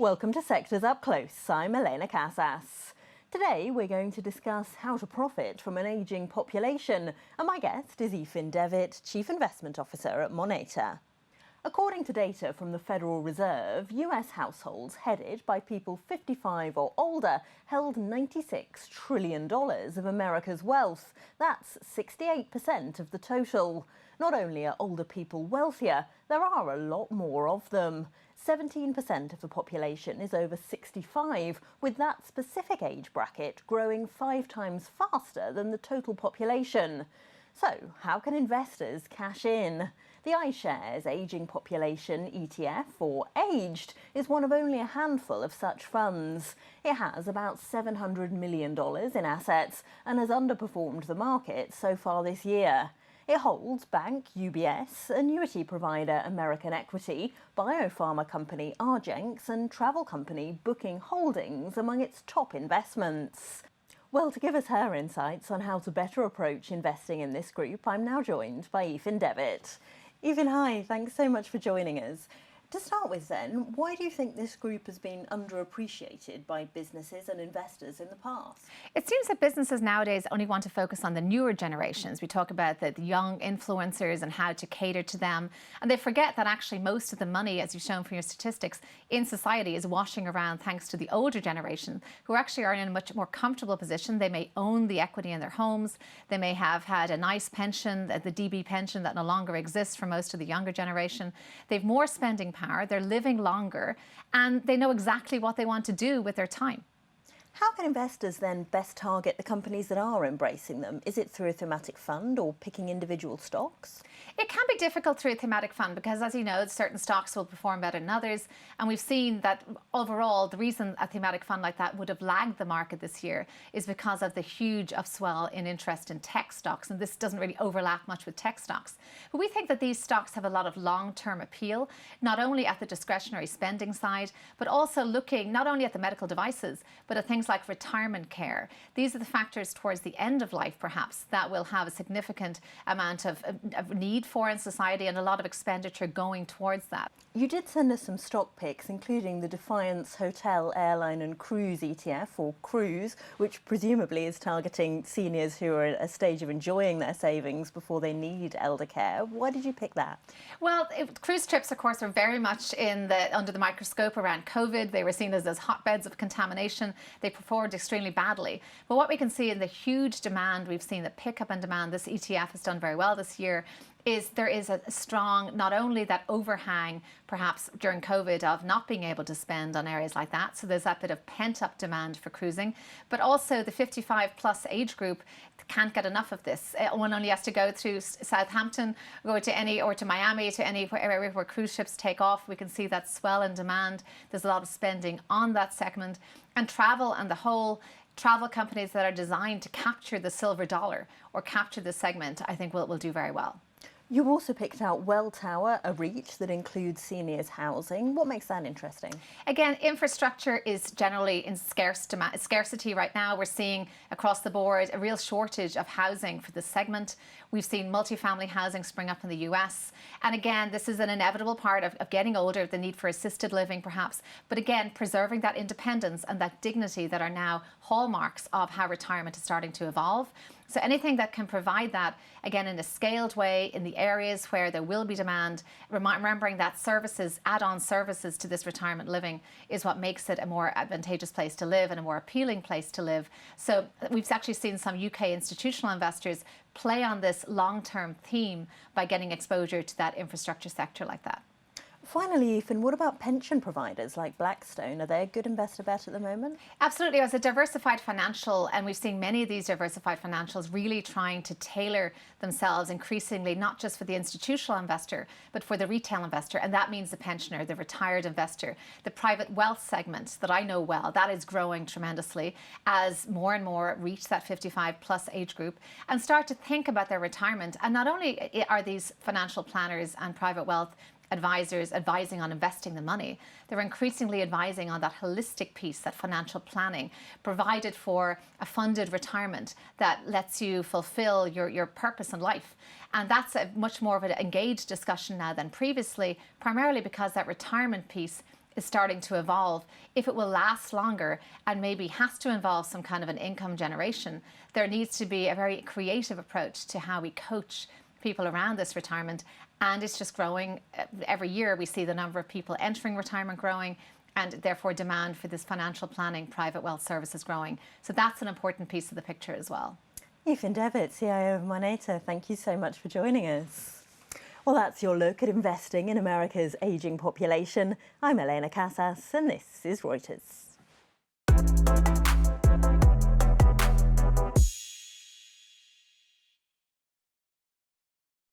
Welcome to Sectors Up Close. I'm Elena Casas. Today we're going to discuss how to profit from an ageing population, and my guest is Ethan Devitt, Chief Investment Officer at Moneta. According to data from the Federal Reserve, US households headed by people 55 or older held $96 trillion of America's wealth. That's 68% of the total. Not only are older people wealthier, there are a lot more of them. 17% of the population is over 65, with that specific age bracket growing 5 times faster than the total population. So, how can investors cash in? The iShares Aging Population ETF, or AGED, is one of only a handful of such funds. It has about $700 million in assets and has underperformed the market so far this year. It holds bank UBS, annuity provider American Equity, biopharma company Argenx, and travel company Booking Holdings among its top investments. Well, to give us her insights on how to better approach investing in this group, I'm now joined by Ethan Devitt. Ethan, hi, thanks so much for joining us. To start with then, why do you think this group has been underappreciated by businesses and investors in the past? It seems that businesses nowadays only want to focus on the newer generations. We talk about the young influencers and how to cater to them. And they forget that actually most of the money, as you've shown from your statistics, in society is washing around thanks to the older generation, who actually are in a much more comfortable position. They may own the equity in their homes. They may have had a nice pension, the DB pension that no longer exists for most of the younger generation. They've more spending power, they're living longer, and they know exactly what they want to do with their time. How can investors then best target the companies that are embracing them? Is it through a thematic fund or picking individual stocks? It can be difficult through a thematic fund because, as you know, certain stocks will perform better than others. And we've seen that overall, the reason a thematic fund like that would have lagged the market this year is because of the huge upswell in interest in tech stocks. And this doesn't really overlap much with tech stocks. But we think that these stocks have a lot of long-term appeal, not only at the discretionary spending side, but also looking not only at the medical devices, but at things like retirement care. These are the factors towards the end of life, perhaps, that will have a significant amount of need for in society and a lot of expenditure going towards that. You did send us some stock picks, including the Defiance Hotel, Airline and Cruise ETF, or Cruise, which presumably is targeting seniors who are at a stage of enjoying their savings before they need elder care. Why did you pick that? Well, cruise trips, of course, are very much under the microscope around COVID. They were seen as hotbeds of contamination. They performed extremely badly. But what we can see in the huge demand, we've seen the pickup in demand, this ETF has done very well this year, is there is a strong, not only that overhang perhaps during COVID of not being able to spend on areas like that, so there's that bit of pent-up demand for cruising, but also the 55 plus age group can't get enough of this. One only has to go to Southampton, go to Miami, to any area where cruise ships take off. We can see that swell in demand. There's a lot of spending on that segment, and travel and the whole travel companies that are designed to capture the silver dollar or capture this segment, I think will do very well. You also picked out Welltower, a REIT that includes seniors housing. What makes that interesting? Again, infrastructure is generally in scarcity right now. We're seeing across the board a real shortage of housing for this segment. We've seen multifamily housing spring up in the US. And again, this is an inevitable part of getting older, the need for assisted living perhaps. But again, preserving that independence and that dignity that are now hallmarks of how retirement is starting to evolve. So anything that can provide that, again, in a scaled way, in the areas where there will be demand, remembering that services, add-on services to this retirement living is what makes it a more advantageous place to live and a more appealing place to live. So we've actually seen some UK institutional investors play on this long-term theme by getting exposure to that infrastructure sector like that. Finally, Ethan, what about pension providers like Blackstone? Are they a good investor bet at the moment? Absolutely. As a diversified financial, and we've seen many of these diversified financials really trying to tailor themselves increasingly, not just for the institutional investor, but for the retail investor. And that means the pensioner, the retired investor, the private wealth segment that I know well, that is growing tremendously as more and more reach that 55 plus age group and start to think about their retirement. And not only are these financial planners and private wealth advisors advising on investing the money, they're increasingly advising on that holistic piece, that financial planning, provided for a funded retirement that lets you fulfill your purpose in life. And that's a much more of an engaged discussion now than previously, primarily because that retirement piece is starting to evolve. If it will last longer and maybe has to involve some kind of an income generation, there needs to be a very creative approach to how we coach people around this retirement. And it's just growing. Every year we see the number of people entering retirement growing, and therefore demand for this financial planning private wealth services growing. So that's an important piece of the picture as well. Aoife Devitt, CIO of Moneta, thank you so much for joining us. Well, that's your look at investing in America's ageing population. I'm Elena Casas, and this is Reuters.